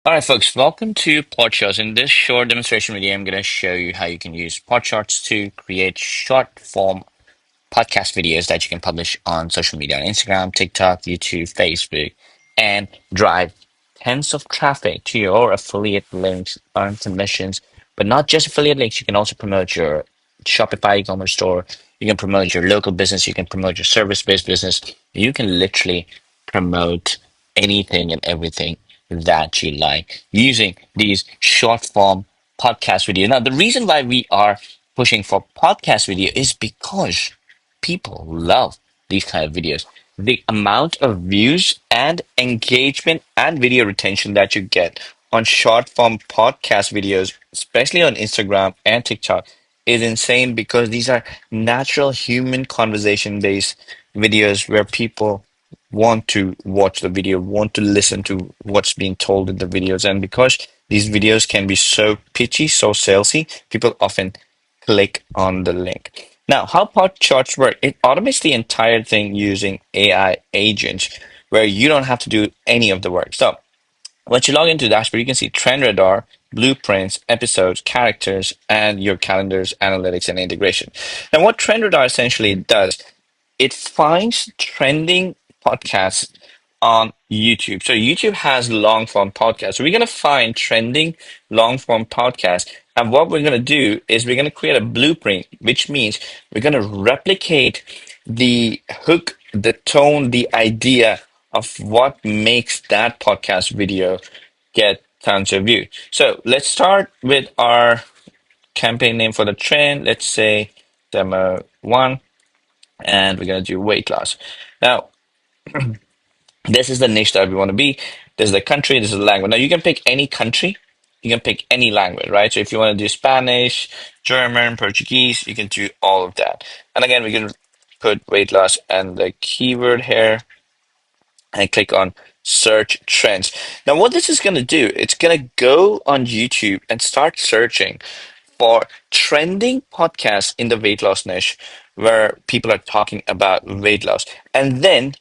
All right, folks, welcome to PodShorts. In this short demonstration video, I'm going to show you how you can use PodShorts to create short form podcast videos that you can publish on social media, on Instagram, TikTok, YouTube, Facebook, and drive tens of traffic to your affiliate links, earn commissions, but not just affiliate links. You can also promote your Shopify e-commerce store. You can promote your local business. You can promote your service-based business. You can literally promote anything and everything that you like using these short form podcast videos. Now, the reason why we are pushing for podcast video is because people love these kind of videos. The amount of views and engagement and video retention that you get on short form podcast videos, especially on Instagram and TikTok, is insane because these are natural human conversation based videos where people want to watch the video, want to listen to what's being told in the videos. And because these videos can be so pitchy, so salesy, people often click on the link. Now, how pod charts work? It automates the entire thing using AI agents where you don't have to do any of the work. So once you log into the dashboard, you can see trend radar, blueprints, episodes, characters, and your calendars, analytics, and integration. Now, what trend radar essentially does, it finds trending podcasts on YouTube. So YouTube has long form podcasts. So we're going to find trending long form podcasts. And what we're going to do is we're going to create a blueprint, which means we're going to replicate the hook, the tone, the idea of what makes that podcast video get tons of views. So let's start with our campaign name for the trend. Let's say demo one, and we're going to do weight loss. Now, this is the niche that we want to be. This is the country, this is the language. Now, you can pick any country, you can pick any language, right? So if you want to do Spanish, German, Portuguese, you can do all of that. And again, we can put weight loss and the keyword here and click on search trends. Now, what this is going to do, it's going to go on YouTube and start searching for trending podcasts in the weight loss niche where people are talking about weight loss. And then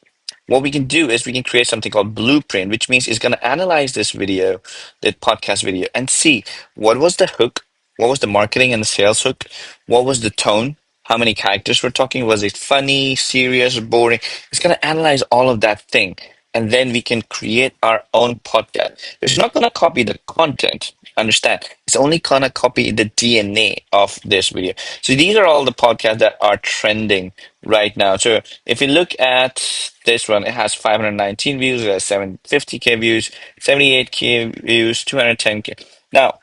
what we can do is we can create something called blueprint, which means it's going to analyze this video, the podcast video, and see what was the hook, what was the marketing and the sales hook, what was the tone, how many characters we're talking, was it funny, serious, boring? It's going to analyze all of that thing, and then we can create our own podcast. It's not going to copy the content. Understand? It's only gonna copy the DNA of this video. So these are all the podcasts that are trending right now. So if you look at this one, it has 519 views, it has 750K views, 78K views, 210K. Now,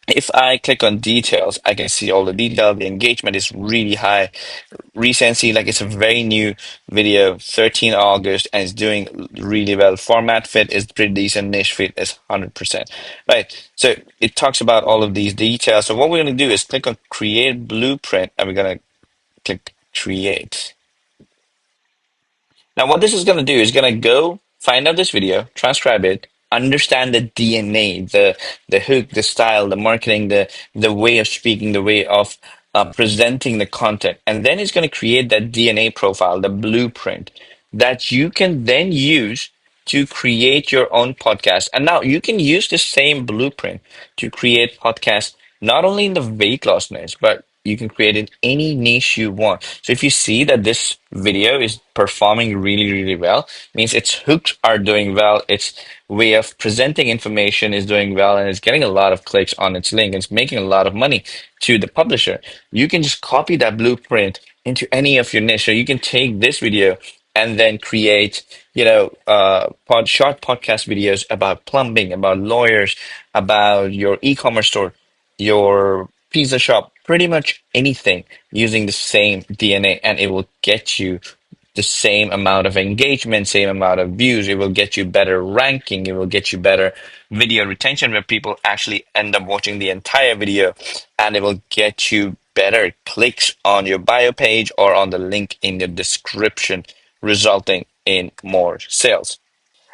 if I click on details, I can see all the detail. The engagement is really high. Recency, like it's a very new video, 13 August, and it's doing really well. Format fit is pretty decent. Niche fit is 100%. Right. So it talks about all of these details. So what we're going to do is click on create blueprint, and we're going to click create. Now, what this is going to do is going to go find out this video, transcribe it, understand the DNA, the hook, the style, the marketing, the way of speaking, the way of presenting the content, and then it's going to create that DNA profile, the blueprint that you can then use to create your own podcast. And now you can use the same blueprint to create podcasts not only in the weight loss niche, but you can create in any niche you want. So if you see that this video is performing really, really well, means its hooks are doing well, its way of presenting information is doing well, and it's getting a lot of clicks on its link. It's making a lot of money to the publisher. You can just copy that blueprint into any of your niche. So you can take this video and then create, short podcast videos about plumbing, about lawyers, about your e-commerce store, your pizza shop, pretty much anything using the same DNA, and it will get you the same amount of engagement, same amount of views. It will get you better ranking. It will get you better video retention where people actually end up watching the entire video, and it will get you better clicks on your bio page or on the link in the description, resulting in more sales.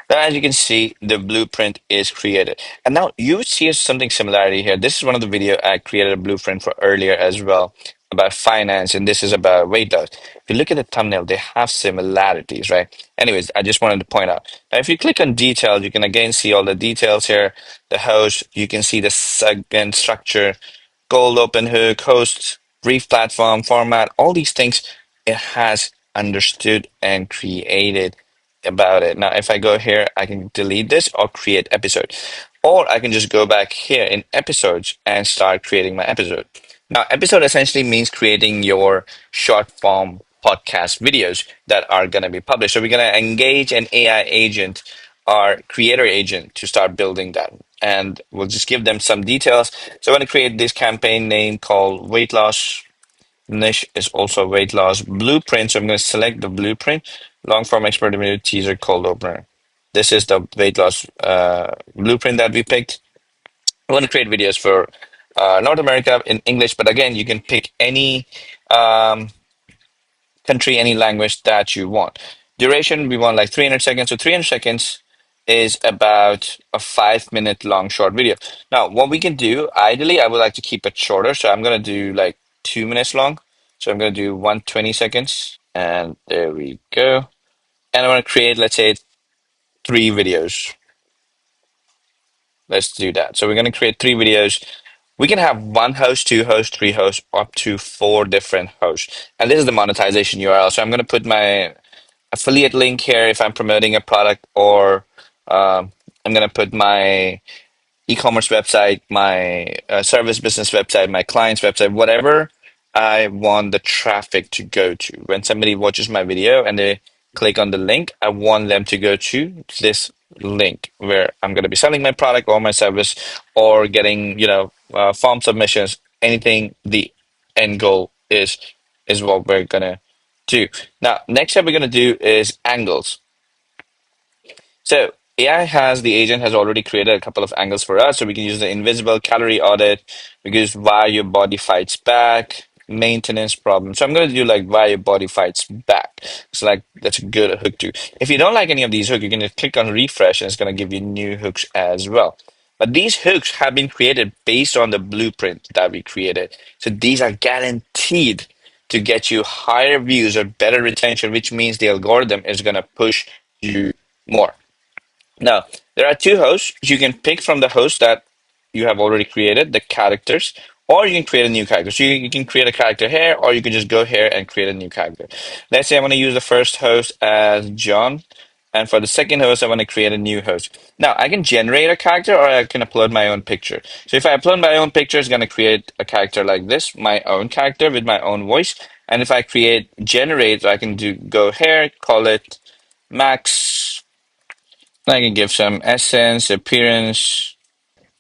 Now, as you can see, the blueprint is created. And now you see something similarity here. This is one of the video I created a blueprint for earlier as well. about finance, and this is about weight loss. If you look at the thumbnail, they have similarities, right? Anyways, I just wanted to point out. Now, if you click on details, you can again see all the details here. The host, you can see the segment structure, cold open hook, host, brief platform, format, all these things it has understood and created about it. Now, if I go here, I can delete this or create episode. Or I can just go back here in episodes and start creating my episode. Now, episode essentially means creating your short form podcast videos that are going to be published. So we're going to engage an AI agent, our creator agent, to start building that. And we'll just give them some details. So I'm going to create this campaign name called weight loss. Niche is also weight loss blueprint. So I'm going to select the blueprint, long form expert video teaser cold opener. This is the weight loss blueprint that we picked. I want to create videos for North America in English, but again, you can pick any um, country, any language that you want. Duration, we want like 300 seconds. So 300 seconds is about a 5 minute long short video. Now, what we can do, ideally, I would like to keep it shorter. So I'm going to do like 2 minutes long. So I'm going to do 120 seconds. And there we go. And I want to create, let's say, 3 videos. Let's do that. So we're going to create 3 videos. We can have one host, two hosts, three hosts, up to 4 different hosts. And this is the monetization URL. So I'm going to put my affiliate link here if I'm promoting a product, or I'm going to put my e-commerce website, my service business website, my client's website, whatever I want the traffic to go to. When somebody watches my video and they click on the link, I want them to go to this link where I'm going to be selling my product or my service, or getting, form submissions, anything. The end goal is what we're going to do. Now, next step we're going to do is angles. So AI has, the agent has already created a couple of angles for us. So we can use the invisible calorie audit. We can use why your body fights back, maintenance problem. So I'm going to do like why your body fights back. So like that's a good hook too. If you don't like any of these hooks, you can just click on refresh and it's going to give you new hooks as well. But these hooks have been created based on the blueprint that we created. So these are guaranteed to get you higher views or better retention, which means the algorithm is going to push you more. Now, there are 2 hosts. You can pick from the host that you have already created, the characters, or you can create a new character. So you can create a character here, or you can just go here and create a new character. Let's say I want to use the first host as John, and for the second host, I want to create a new host. Now, I can generate a character, or I can upload my own picture. So if I upload my own picture, it's going to create a character like this, my own character with my own voice. And if I create generate, I can do go here, call it Max. I can give some essence, appearance,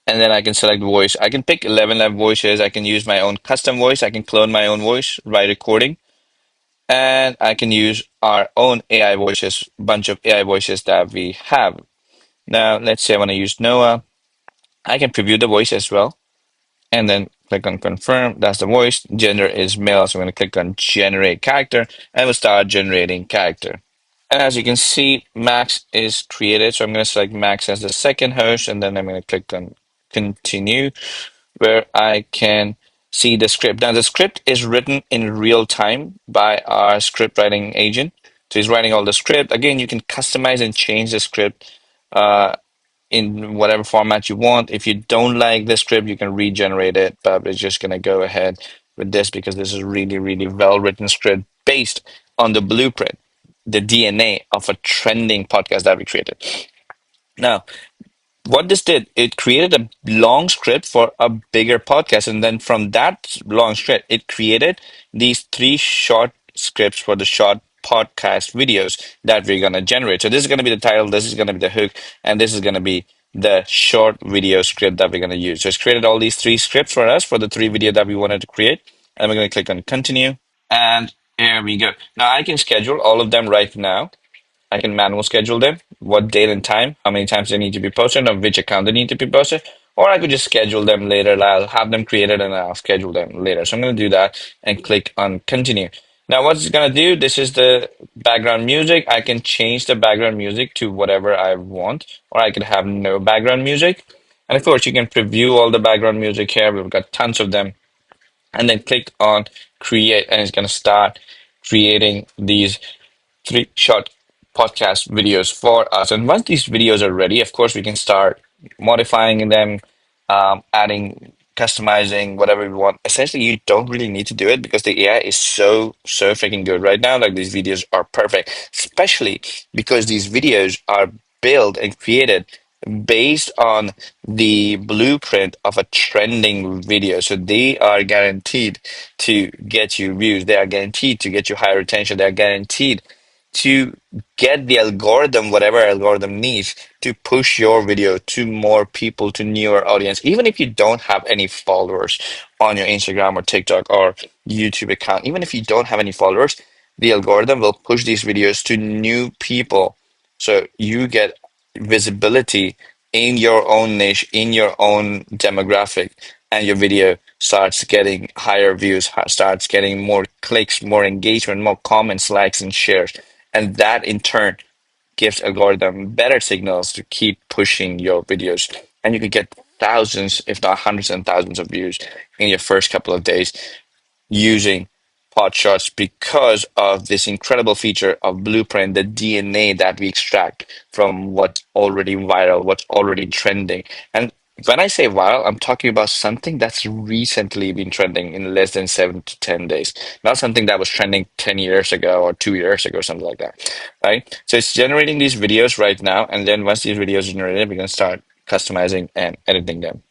and then I can select voice. I can pick 11 live voices. I can use my own custom voice. I can clone my own voice by recording. And I can use our own AI voices, bunch of AI voices that we have. Now, let's say I want to use Noah. I can preview the voice as well. And then click on confirm. That's the voice. Gender is male. So I'm going to click on generate character and we'll start generating character. And as you can see, Max is created. So I'm going to select Max as the second host, and then I'm going to click on continue, where I can see the script. Now, the script is written in real time by our script writing agent. So he's writing all the script. Again, you can customize and change the script in whatever format you want. If you don't like the script, you can regenerate it, but we're just going to go ahead with this because this is really, really well written script based on the blueprint, the DNA of a trending podcast that we created. Now, what this did, it created a long script for a bigger podcast. And then from that long script, it created these 3 short scripts for the short podcast videos that we're going to generate. So this is going to be the title, this is going to be the hook, and this is going to be the short video script that we're going to use. So it's created all these 3 scripts for us for the 3 video that we wanted to create. And we're going to click on continue. And here we go. Now I can schedule all of them right now. I can manual schedule them, what date and time, how many times they need to be posted, or which account they need to be posted. Or I could just schedule them later. I'll have them created and I'll schedule them later. So I'm going to do that and click on continue. Now, what it's going to do, this is the background music. I can change the background music to whatever I want, or I could have no background music. And of course, you can preview all the background music here. We've got tons of them. and then click on create, and it's going to start creating these three short podcast videos for us. And once these videos are ready, of course, we can start modifying them, adding, customizing, whatever we want. Essentially, you don't really need to do it because the AI is so freaking good right now. Like these videos are perfect, especially because these videos are built and created based on the blueprint of a trending video. So they are guaranteed to get you views. They are guaranteed to get you higher retention. They are guaranteed to get the algorithm, whatever algorithm needs, to push your video to more people, to newer audience. Even if you don't have any followers on your Instagram or TikTok or YouTube account, even if you don't have any followers, the algorithm will push these videos to new people. So you get visibility in your own niche, in your own demographic, and your video starts getting higher views, starts getting more clicks, more engagement, more comments, likes, and shares. And that in turn gives algorithm better signals to keep pushing your videos. And you could get thousands, if not hundreds and thousands of views in your first couple of days using PodShorts because of this incredible feature of Blueprint, the DNA that we extract from what's already viral, what's already trending. And when I say viral, I'm talking about something that's recently been trending in less than 7 to 10 days, not something that was trending 10 years ago or 2 years ago, something like that, right? So it's generating these videos right now. And then once these videos are generated, we can start customizing and editing them.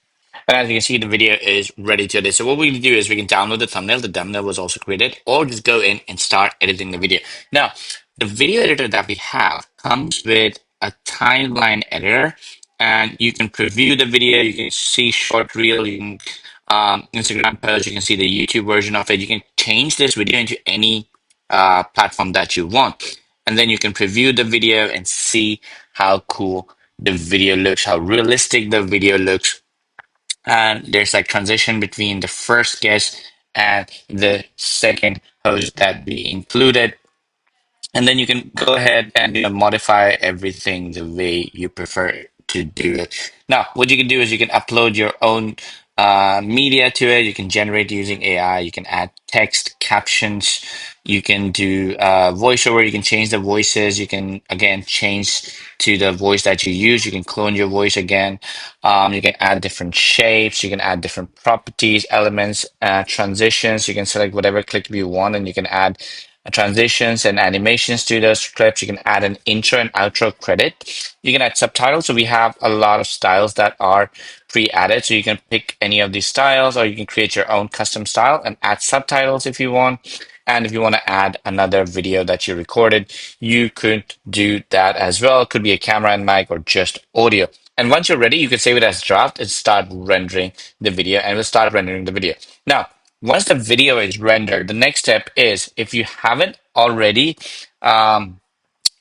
And as you can see, the video is ready to edit. So what we can do is we can download the thumbnail. The thumbnail was also created, or just go in and start editing the video. Now, the video editor that we have comes with a timeline editor, and you can preview the video. You can see short reel. You can Instagram post. You can see the YouTube version of it. You can change this video into any platform that you want, and then you can preview the video and see how cool the video looks, how realistic the video looks, and there's like transition between the first guest and the second host that we included, and then you can go ahead and modify everything the way you prefer to do it. Now, what you can do is you can upload your own media to it. You can generate using AI. You can add text, captions. You can do voiceover. You can change the voices. You can, again, change to the voice that you use. You can clone your voice again. You can add different shapes. You can add different properties, elements, transitions. You can select whatever clip you want, and you can add transitions and animations to the scripts. You can add an intro and outro credit. You can add subtitles. So we have a lot of styles that are pre-added. So you can pick any of these styles, or you can create your own custom style and add subtitles if you want. And if you want to add another video that you recorded, you could do that as well. It could be a camera and mic or just audio. And once you're ready, you can save it as draft and start rendering the video, and we'll start rendering the video. Now, once the video is rendered, the next step is, if you haven't already um,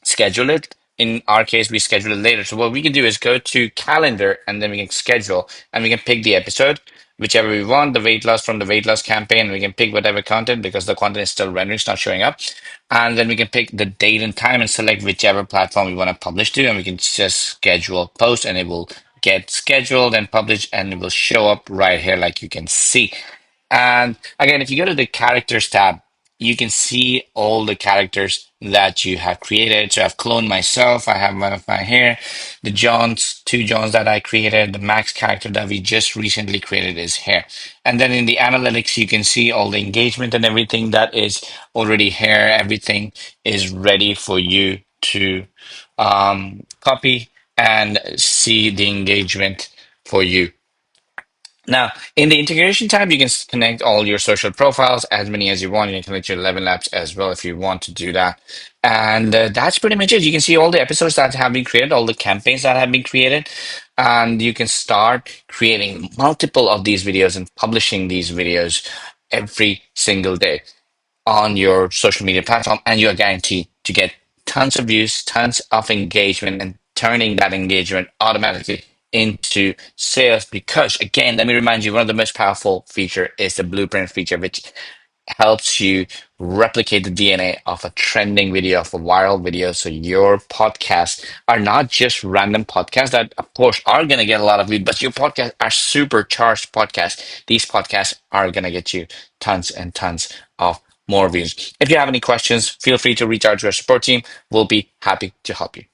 scheduled it, in our case, we schedule it later. So what we can do is go to calendar, and then we can schedule, and we can pick the episode, whichever we want, the weight loss from the weight loss campaign. We can pick whatever content because the content is still rendering, it's not showing up. And then we can pick the date and time and select whichever platform we want to publish to, and we can just schedule post, and it will get scheduled and published, and it will show up right here like you can see. And again, if you go to the characters tab, you can see all the characters that you have created. So I've cloned myself. I have one of my here. The Johns, two Johns that I created. The Max character that we just recently created is here. And then in the analytics, you can see all the engagement and everything that is already here. Everything is ready for you to copy and see the engagement for you. Now, in the integration tab, you can connect all your social profiles, as many as you want. You can connect your 11 labs as well if you want to do that. And that's pretty much it. You can see all the episodes that have been created, all the campaigns that have been created, and you can start creating multiple of these videos and publishing these videos every single day on your social media platform, and you're guaranteed to get tons of views, tons of engagement, and turning that engagement automatically into sales. Because again, let me remind you, one of the most powerful feature is the blueprint feature, which helps you replicate the DNA of a trending video, of a viral video. So your podcasts are not just random podcasts that, of course, are going to get a lot of views, but your podcasts are supercharged podcasts. These podcasts are going to get you tons and tons of more views. If you have any questions, feel free to reach out to our support team. We'll be happy to help you.